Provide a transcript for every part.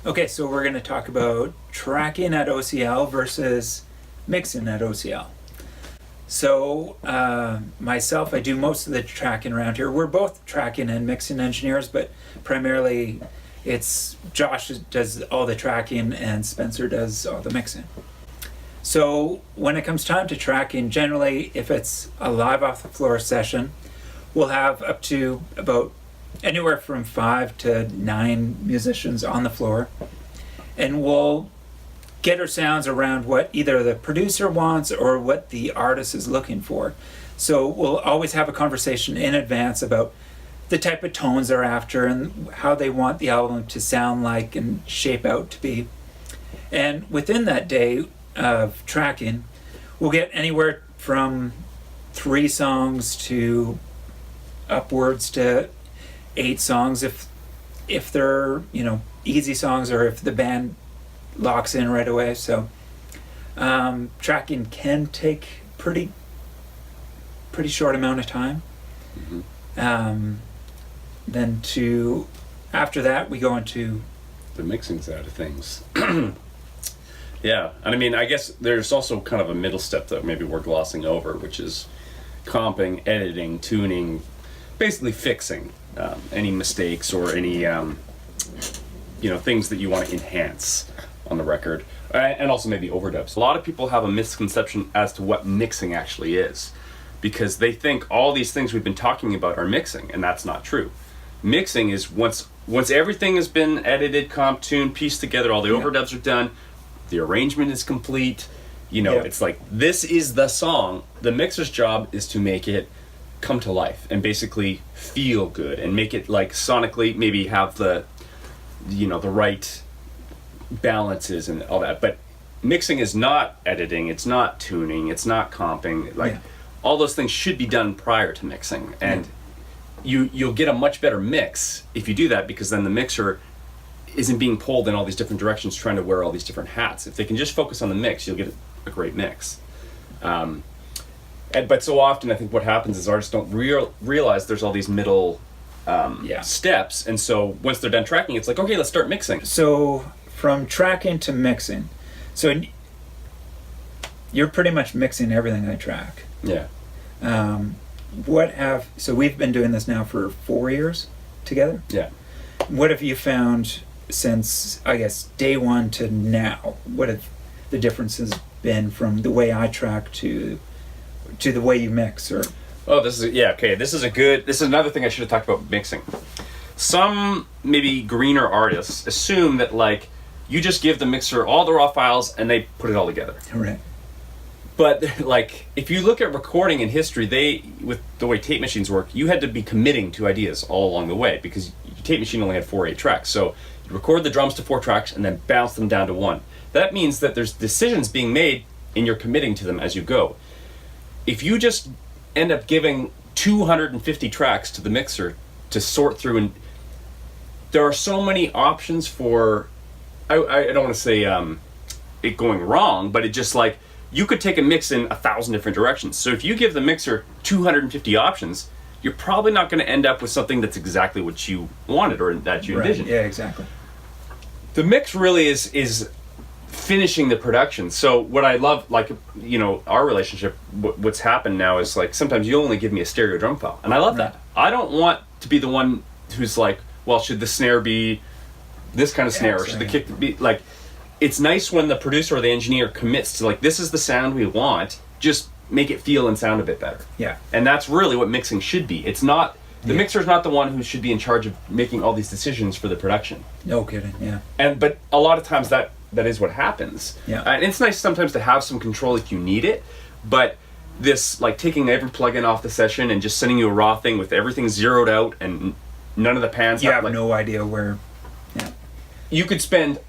Okay, so we're going to talk about tracking at OCL versus mixing at OCL. So myself, I do most of the tracking around here. We're both tracking and mixing engineers, but primarily it's Josh does all the tracking and Spencer does all the mixing. So when it comes time to tracking, generally if it's a live off the floor session, we'll have up to about anywhere from 5 to 9 musicians on the floor, and we'll get our sounds around what either the producer wants or what the artist is looking for. So we'll always have a conversation in advance about the type of tones they're after and how they want the album to sound like and shape out to be. And within that day of tracking, we'll get anywhere from 3 songs to upwards to 8 songs if they're easy songs or if the band locks in right away. So tracking can take pretty short amount of time. Mm-hmm. Then after that we go into the mixing side of things. Yeah, and I mean, I guess there's also kind of a middle step that maybe we're glossing over, which is comping, editing, tuning, basically fixing any mistakes or any things that you want to enhance on the record, and also maybe overdubs. A lot of people have a misconception as to what mixing actually is, because they think all these things we've been talking about are mixing, and that's not true. Mixing is once everything has been edited, comp, tuned, pieced together, all the overdubs are done, the arrangement is complete, it's like, this is the song. The mixer's job is to make it come to life and basically feel good and make it like sonically maybe have the the right balances and all that. But mixing is not editing, it's not tuning, it's not comping. All those things should be done prior to mixing, and you'll get a much better mix if you do that, because then the mixer isn't being pulled in all these different directions trying to wear all these different hats. If they can just focus on the mix, you'll get a great mix. But so often I think what happens is artists don't realize there's all these middle steps, and so once they're done tracking, it's like, okay, let's start mixing. So from tracking to mixing, so you're pretty much mixing everything I track. Yeah. So we've been doing this now for 4 years together. Yeah. What have you found since, I guess, day one to now? What have the differences been from the way I track to the way you mix? Or this is another thing I should have talked about mixing. Some maybe greener artists assume that you just give the mixer all the raw files and they put it all together. Right. But if you look at recording in history, with the way tape machines work, you had to be committing to ideas all along the way, because your tape machine only had 4/8 tracks. So you record the drums to 4 tracks and then bounce them down to 1. That means that there's decisions being made and you're committing to them as you go. If you just end up giving 250 tracks to the mixer to sort through, and there are so many options for, I don't want to say it going wrong, but it just you could take a mix in 1,000 different directions. So if you give the mixer 250 options, you're probably not going to end up with something that's exactly what you wanted or that you envisioned. Yeah, exactly. The mix really is finishing the production. So what I love, our relationship, what's happened now is sometimes you only give me a stereo drum file, and I love that. I don't want to be the one who's well, should the snare be this kind of snare, or should the kick be it's nice when the producer or the engineer commits to this is the sound we want, just make it feel and sound a bit better. Yeah. And that's really what mixing should be. It's not, the mixer's not the one who should be in charge of making all these decisions for the production. No kidding, yeah. But a lot of times that is what happens. Yeah. And it's nice sometimes to have some control if you need it, but this taking every plugin off the session and just sending you a raw thing with everything zeroed out and none of the pans you have no idea where. You could spend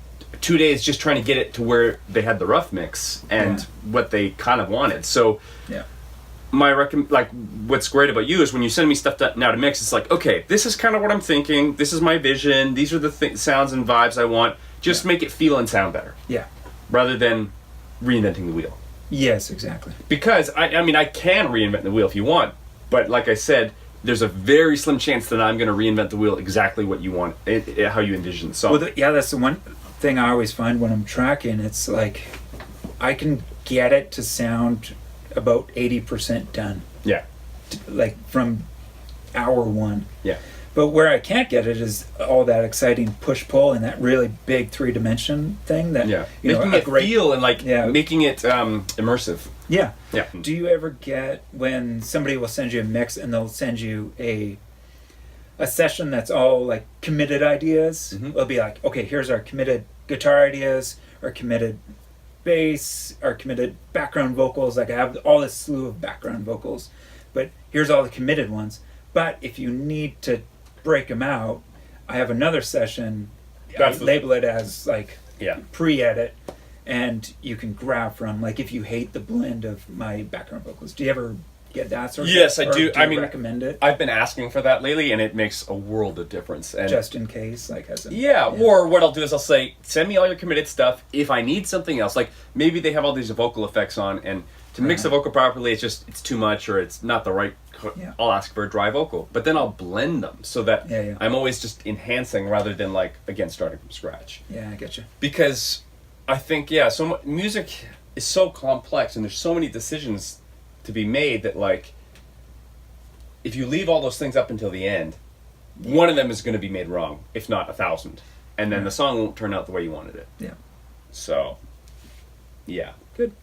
2 days just trying to get it to where they had the rough mix and what they kind of wanted. So my what's great about you is when you send me stuff now to mix, it's okay, this is kind of what I'm thinking, this is my vision, these are the sounds and vibes I want, just make it feel and sound better. Yeah. Rather than reinventing the wheel. Yes, exactly. Because I mean I can reinvent the wheel if you want, but like I said, there's a very slim chance that I'm going to reinvent the wheel exactly what you want, how you envision the song. Well, that's the one. thing I always find when I'm tracking. It's like I can get it to sound about 80% done, Yeah. like from hour one. Yeah. But where I can't get it is all that exciting push-pull and that really big 3-dimension thing that, Yeah. you know, Making a it great, feel and like Yeah. making it immersive. yeah. Yeah. Do you ever get when somebody will send you a mix and they'll send you a session that's all like committed ideas? Mhm. It'll be like, okay, here's our committed guitar ideas, our committed bass, our committed background vocals. Like I have all this slew of background vocals, but here's all the committed ones. But if you need to break them out, I have another session. I label it as like Yeah. pre-edit, and you can grab from, like, if you hate the blend of my background vocals. Do you ever get that sort of Yes, stuff? I Or do. I you mean, recommend it I've been asking for that lately, and it makes a world of difference. And just in case, like, as a yeah, or what I'll do is I'll say, send me all your committed stuff. If I need something else, like maybe they have all these vocal effects on, and to mix the vocal properly, it's too much or it's not the right. Yeah. I'll ask for a dry vocal, but then I'll blend them so that Yeah. I'm always just enhancing rather than like again starting from scratch. Yeah, I get you. Because I think music is so complex and there's so many decisions to be made that like if you leave all those things up until the end, one of them is going to be made wrong, if not 1,000, and then the song won't turn out the way you wanted it. Yeah. So, yeah. Good.